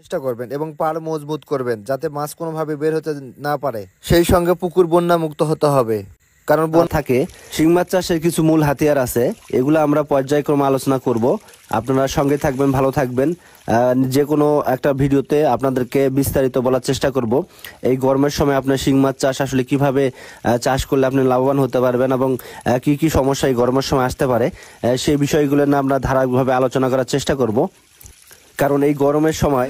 চেষ্টা করবেন এবং পাড় মজবুত করবেন যাতে মাছ কোনোভাবে বের হতে না পারে। সেই সঙ্গে পুকুর বন্যা মুক্ত হতে হবে, কারণ থাকে শিং মাছ চাষের কিছু মূল হাতিয়ার আছে, এগুলো আমরা পর্যায়ক্রমে আলোচনা করব। আপনারা সঙ্গে থাকবেন, ভালো থাকবেন। যে কোনো একটা ভিডিওতে আপনাদেরকে বিস্তারিত বলার চেষ্টা করব। এই গরমের সময় আপনার শিং মাছ চাষ আসলে কিভাবে চাষ করলে আপনি লাভবান হতে পারবেন এবং কি কি সমস্যা এই গরমের সময় আসতে পারে, সেই বিষয়গুলো নিয়ে আমরা ধারাবাহিকভাবে আলোচনা করার চেষ্টা করব। কারণ এই গরমের সময়